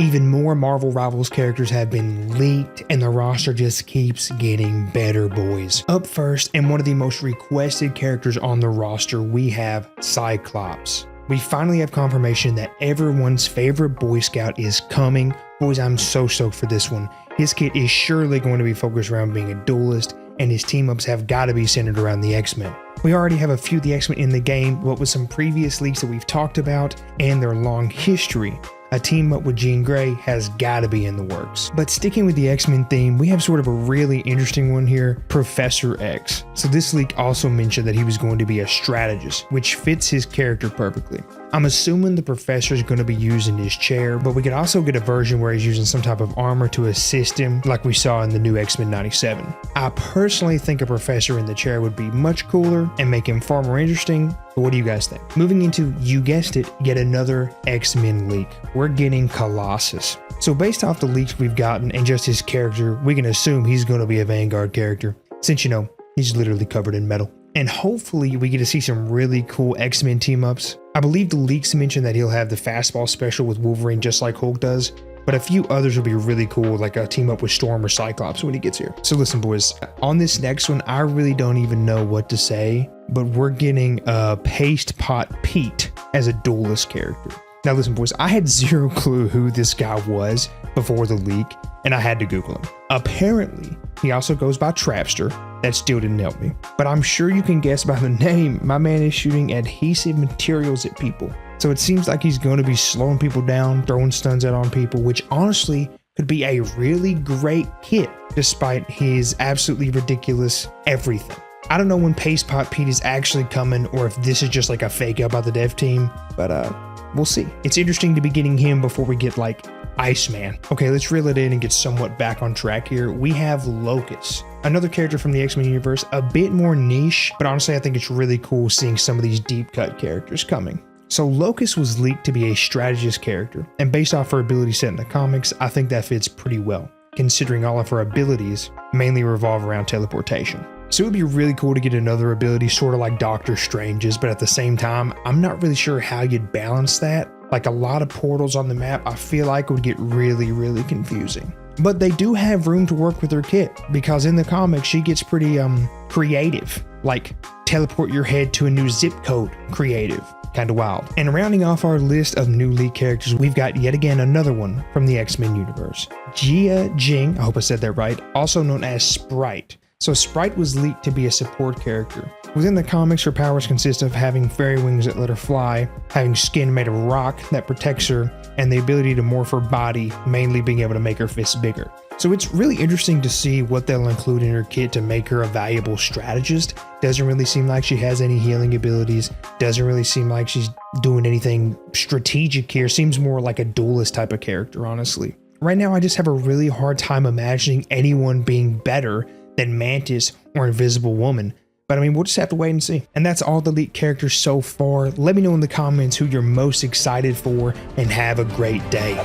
Even more Marvel Rivals characters have been leaked, and the roster just keeps getting better, boys. Up first, and one of the most requested characters on the roster, we have Cyclops. We finally have confirmation that everyone's favorite Boy Scout is coming. Boys, I'm so stoked for this one. His kit is surely going to be focused around being a duelist, and his team-ups have got to be centered around the X-Men. We already have a few of the X-Men in the game, but with some previous leaks that we've talked about and their long history, a team up with Jean Grey has got to be in the works. But sticking with the X-Men theme, we have sort of a really interesting one here, Professor X. So this leak also mentioned that he was going to be a strategist, which fits his character perfectly. I'm assuming the professor is going to be using his chair, but we could also get a version where he's using some type of armor to assist him, like we saw in the new X-Men 97. I personally think a professor in the chair would be much cooler and make him far more interesting, but what do you guys think? Moving into, you guessed it, yet another X-Men leak. We're getting Colossus. So based off the leaks we've gotten and just his character, we can assume he's going to be a Vanguard character, since he's literally covered in metal. And hopefully we get to see some really cool X-Men team-ups. I believe the leaks mention that he'll have the fastball special with Wolverine just like Hulk does, but a few others will be really cool, like a team-up with Storm or Cyclops when he gets here. So listen, boys, on this next one, I really don't even know what to say, but we're getting Paste Pot Pete as a duelist character. Now listen, boys, I had zero clue who this guy was before the leak, and I had to Google him. Apparently, he also goes by Trapster. That still didn't help me. But I'm sure you can guess by the name, my man is shooting adhesive materials at people. So it seems like he's going to be slowing people down, throwing stuns out on people, which honestly could be a really great kit, despite his absolutely ridiculous everything. I don't know when Paste Pot Pete is actually coming, or if this is just like a fake out by the dev team, but we'll see. It's interesting to be getting him before we get like Iceman. Okay, let's reel it in and get somewhat back on track here. We have Locust, another character from the X-Men universe, a bit more niche, but honestly I think it's really cool seeing some of these deep cut characters coming. So Locust was leaked to be a strategist character, and based off her ability set in the comics, I think that fits pretty well, considering all of her abilities mainly revolve around teleportation. So it would be really cool to get another ability sort of like Doctor Strange's, but at the same time, I'm not really sure how you'd balance that. Like a lot of portals on the map, I feel like would get really, really confusing. But they do have room to work with her kit, because in the comics, she gets pretty creative, like teleport your head to a new zip code creative. Kind of wild. And rounding off our list of new league characters, we've got yet again another one from the X-Men universe. Jia Jing, I hope I said that right, also known as Sprite. So Sprite was leaked to be a support character. Within the comics, her powers consist of having fairy wings that let her fly, having skin made of rock that protects her, and the ability to morph her body, mainly being able to make her fists bigger. So it's really interesting to see what they'll include in her kit to make her a valuable strategist. Doesn't really seem like she has any healing abilities, doesn't really seem like she's doing anything strategic here, seems more like a duelist type of character, honestly. Right now, I just have a really hard time imagining anyone being better than Mantis or Invisible Woman. But I mean, we'll just have to wait and see. And that's all the leaked characters so far. Let me know in the comments who you're most excited for, and have a great day.